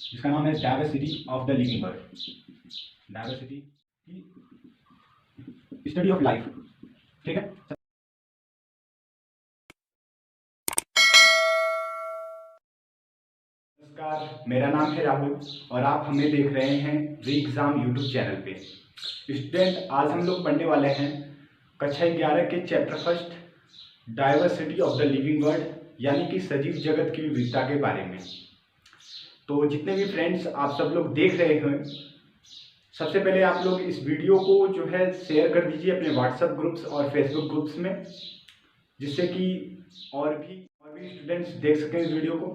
जिसका नाम है diversity of the living world. Diversity की स्टडी ऑफ लाइफ। ठीक है। नमस्कार, मेरा नाम है राहुल और आप हमें देख रहे हैं री एग्जाम यूट्यूब चैनल पे। स्टूडेंट, आज हम लोग पढ़ने वाले हैं कक्षा 11 के chapter first diversity of the living world, यानी कि सजीव जगत की विविधता के बारे में। तो जितने भी फ्रेंड्स आप सब लोग देख रहे हैं, सबसे पहले आप लोग इस वीडियो को जो है शेयर कर दीजिए अपने व्हाट्सएप ग्रुप्स और फेसबुक ग्रुप्स में, जिससे कि और भी स्टूडेंट्स देख सकें इस वीडियो को।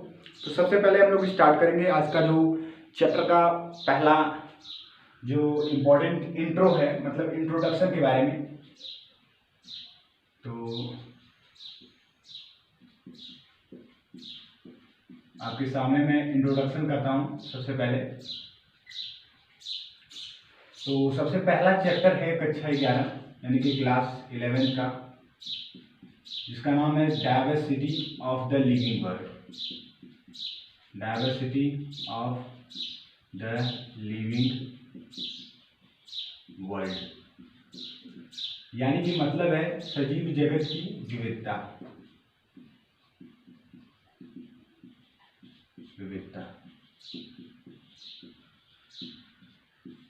तो सबसे पहले हम लोग स्टार्ट करेंगे आज का जो चैप्टर का पहला जो इम्पोर्टेंट इंट्रो है, मतलब इंट्रोडक्शन के बारे में। तो आपके सामने मैं इंट्रोडक्शन करता हूँ सबसे पहले। तो सबसे पहला चैप्टर है कक्षा 11 यानी कि क्लास 11 का, जिसका नाम है diversity of the living world. Diversity of the living world, यानी कि मतलब है सजीव जगत की विविधता।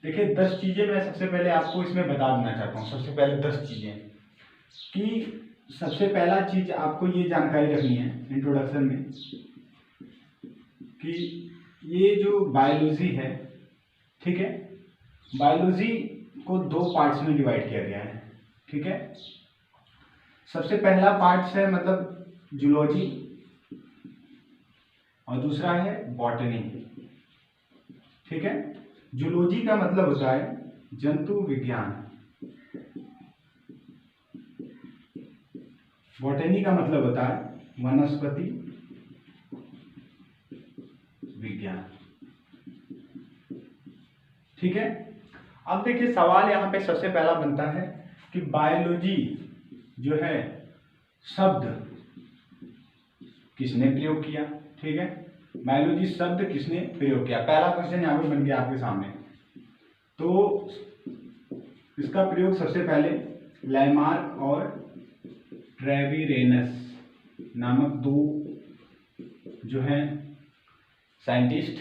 देखिए 10 चीजें मैं सबसे पहले आपको इसमें बता देना चाहता हूँ। सबसे पहले 10 चीजें कि सबसे पहला चीज आपको ये जानकारी रखनी है इंट्रोडक्शन में कि ये जो बायोलॉजी है, ठीक है, बायोलॉजी को 2 पार्ट्स में डिवाइड किया गया है। ठीक है। सबसे पहला पार्ट है मतलब जूलॉजी और दूसरा है बॉटनी। ठीक है। जूलॉजी का मतलब होता है जंतु विज्ञान, बॉटनी का मतलब होता है वनस्पति विज्ञान। ठीक है। अब देखिए सवाल यहाँ पे सबसे पहला बनता है कि बायोलॉजी जो है शब्द किसने प्रयोग किया। ठीक है। बायोलॉजी शब्द किसने प्रयोग किया, पहला क्वेश्चन यहाँ पे बन गया आपके सामने। तो इसका प्रयोग सबसे पहले लैमार्क और ट्रेविरेनस नामक 2 जो है साइंटिस्ट,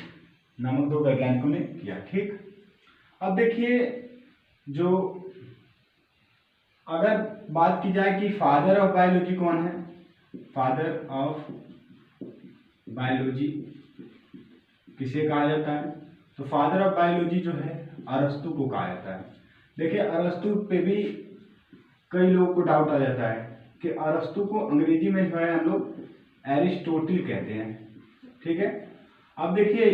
नामक 2 वैज्ञानिकों ने किया। ठीक। अब देखिए जो अगर बात की जाए कि फादर ऑफ बायोलॉजी कौन है, फादर ऑफ बायोलॉजी किसे कहा जाता है, तो फादर ऑफ बायोलॉजी जो है अरस्तु को कहा जाता है। देखिए अरस्तु पे भी कई लोगों को डाउट आ जाता है कि अरस्तु को अंग्रेजी में जो है हम लोग एरिस्टोटल कहते हैं। ठीक है। अब देखिए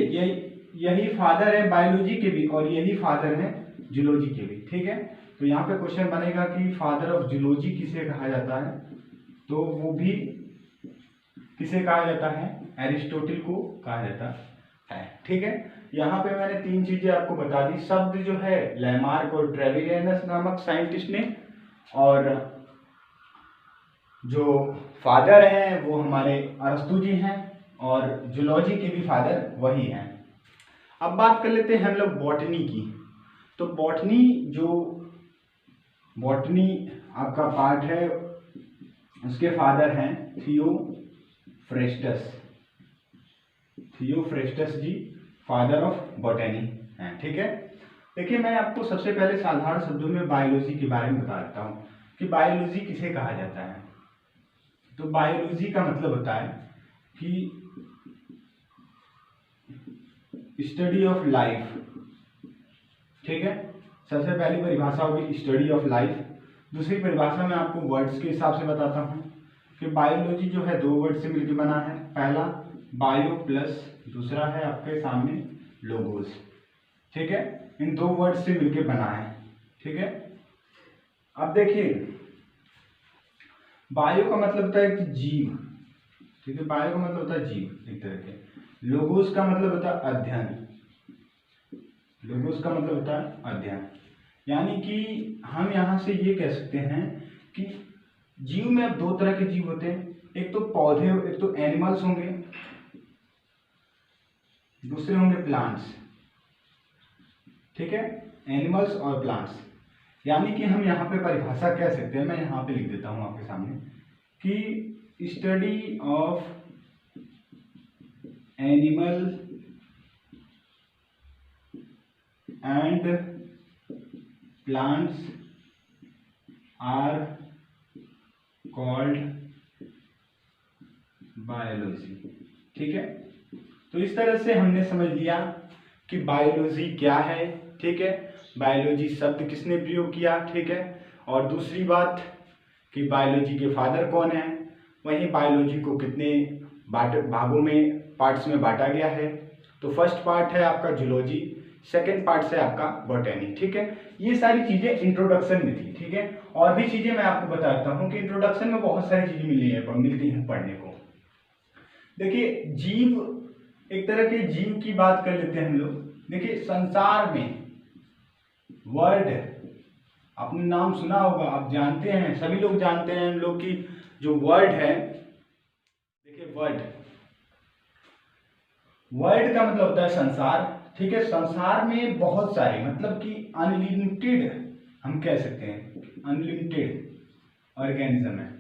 यही फादर है बायोलॉजी के भी और यही फादर है जूलॉजी के भी। ठीक है। तो यहाँ पे क्वेश्चन बनेगा कि फादर ऑफ जूलॉजी किसे कहा जाता है, तो वो भी किसे कहा जाता है, एरिस्टोटल को कहा जाता है। ठीक है। यहाँ पे मैंने 3 चीजें आपको बता दी। शब्द जो है लैमार्क और ट्रेविरेनस नामक साइंटिस्ट ने, और जो फादर हैं वो हमारे अरस्तु जी हैं, और जूलॉजी के भी फादर वही हैं। अब बात कर लेते हैं हम लोग बॉटनी की। तो बॉटनी आपका पार्ट है, उसके फादर हैं Theophrastus ji father of botany हैं। ठीक है। देखिए मैं आपको सबसे पहले साधारण शब्दों में बायोलॉजी के बारे में बता देता हूँ कि बायोलॉजी किसे कहा जाता है। तो बायोलॉजी का मतलब होता है कि स्टडी ऑफ लाइफ। ठीक है। सबसे पहली परिभाषा होगी स्टडी ऑफ लाइफ। दूसरी परिभाषा मैं आपको वर्ड्स के हिसाब से बताता हूँ कि बायोलॉजी जो है 2 वर्ड से मिलकर बना है। पहला बायो प्लस दूसरा है आपके सामने लोगोस। ठीक है। इन 2 वर्ड से मिलकर बना है। ठीक है। अब देखिए बायो का मतलब होता है कि जीव। ठीक है। बायो का मतलब होता है जीव एक तरह के। लोगोस का मतलब होता है अध्ययन। लोगोस का मतलब होता है अध्ययन, यानी कि हम यहाँ से ये कह सकते हैं कि जीव में अब 2 तरह के जीव होते हैं, एक तो पौधे, एक तो एनिमल्स होंगे दूसरे होंगे प्लांट्स, ठीक है, एनिमल्स और प्लांट्स। यानी कि हम यहाँ पे परिभाषा कह सकते हैं, मैं यहाँ पे लिख देता हूँ आपके सामने कि study of animal and plants are called biology. ठीक है, तो इस तरह से हमने समझ लिया कि बायोलॉजी क्या है। ठीक है, बायोलॉजी शब्द किसने प्रयोग किया। ठीक है, और दूसरी बात कि बायोलॉजी के फादर कौन है, वहीं बायोलॉजी को कितने भागों में, पार्ट्स में बांटा गया है। तो फर्स्ट पार्ट है आपका जूलॉजी, सेकेंड पार्ट है आपका बॉटनी। ठीक है, ये सारी चीजें इंट्रोडक्शन में थी। ठीक है, और भी चीजें मैं आपको बताता हूँ कि इंट्रोडक्शन में बहुत सारी चीजें मिलती हैं पढ़ने को। देखिए, जीव, एक तरह के जीव की बात कर लेते हैं हम लोग। देखिए, संसार में वर्ड, आपने नाम सुना होगा, आप जानते हैं, सभी लोग जानते हैं हम लोग की जो वर्ड है। देखिए, वर्ड का मतलब होता है संसार। ठीक है, संसार में बहुत सारे, मतलब कि अनलिमिटेड, हम कह सकते हैं अनलिमिटेड ऑर्गेनिज्म है।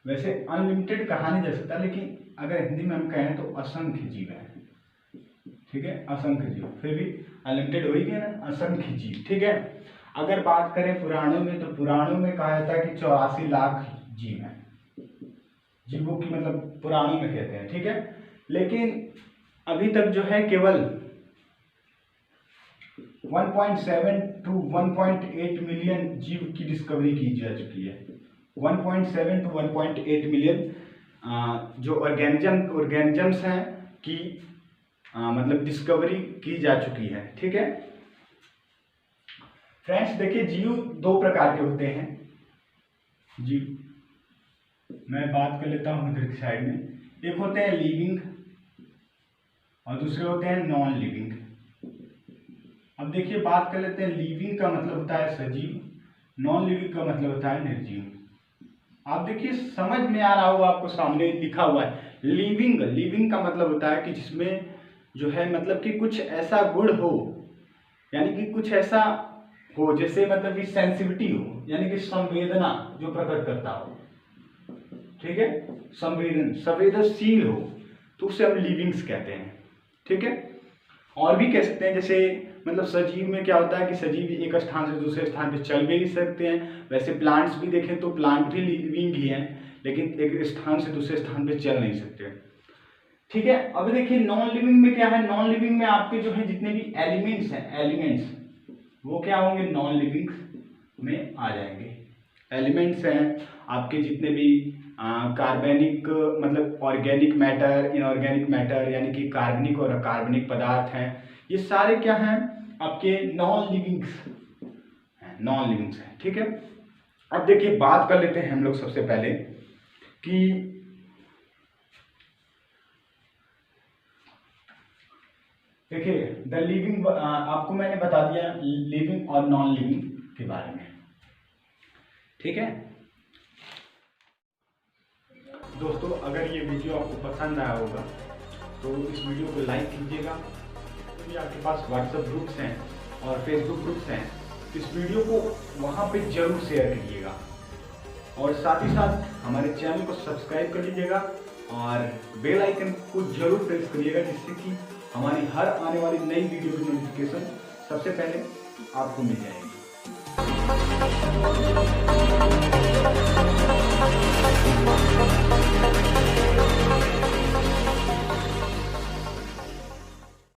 वैसे अनलिमिटेड कहा नहीं जा सकता, लेकिन अगर हिंदी में हम कहें तो असंख्य जीव है। ठीक है, असंख्य जीव, फिर भी अनलिमिटेड हो ही गया ना, असंख्य जीव। ठीक है, अगर बात करें पुराणों में, तो पुराणों में कहा जाता है कि 84 लाख जीव हैं, जीवों की मतलब पुराणों में कहते हैं। ठीक है, लेकिन अभी तक जो है केवल 1.7 to 1.8 मिलियन जीव की डिस्कवरी की जा चुकी है। 1.7 to 1.8 मिलियन जो ऑर्गेनिजम्स हैं की मतलब डिस्कवरी की जा चुकी है। ठीक है फ्रेंड्स, देखिए, जीव दो प्रकार के होते हैं। जीव, मैं बात कर लेता हूँ इधर की साइड में। एक होते हैं लिविंग और दूसरे होते हैं नॉन लिविंग। अब देखिए, बात कर लेते हैं, लिविंग का मतलब होता है सजीव, नॉन लिविंग का मतलब होता है निर्जीव। आप देखिए, समझ में आ रहा होगा, आपको सामने लिखा हुआ है लिविंग का मतलब होता है कि जिसमें जो है मतलब कि कुछ ऐसा गुण हो, यानी कि कुछ ऐसा हो जैसे मतलब कि सेंसिटिविटी हो, यानी कि संवेदना जो प्रकट करता हो। ठीक है, संवेदनशील हो, तो उसे हम लिविंग्स कहते हैं। ठीक है, और भी कह सकते हैं, जैसे मतलब सजीव में क्या होता है कि सजीव एक स्थान से दूसरे स्थान पे चल भी सकते हैं। वैसे प्लांट्स भी देखें तो प्लांट भी लिविंग ही हैं, लेकिन एक स्थान से दूसरे स्थान पे चल नहीं सकते। ठीक है, अब देखिए नॉन लिविंग में क्या है। नॉन लिविंग में आपके जो है जितने भी एलिमेंट्स हैं, एलिमेंट्स वो क्या होंगे, नॉन लिविंग में आ जाएंगे। एलिमेंट्स हैं आपके जितने भी कार्बनिक, मतलब ऑर्गेनिक मैटर, इनऑर्गेनिक मैटर, यानी कि कार्बनिक और अकार्बनिक पदार्थ हैं, ये सारे क्या हैं आपके नॉन लिविंग्स हैं। ठीक है, अब देखिए, बात कर लेते हैं हम लोग सबसे पहले कि देखिए द लिविंग, आपको मैंने बता दिया लिविंग और नॉन लिविंग के बारे में। ठीक है दोस्तों, अगर ये वीडियो आपको पसंद आया होगा तो इस वीडियो को लाइक कीजिएगा। यदि आपके पास व्हाट्सएप ग्रुप्स हैं और फेसबुक ग्रुप्स हैं, इस वीडियो को वहाँ पे जरूर शेयर करिएगा, और साथ ही साथ हमारे चैनल को सब्सक्राइब कर लीजिएगा और बेल आइकन को जरूर प्रेस करिएगा, जिससे कि हमारी हर आने वाली नई वीडियो की नोटिफिकेशन सबसे पहले आपको मिल जाएगी।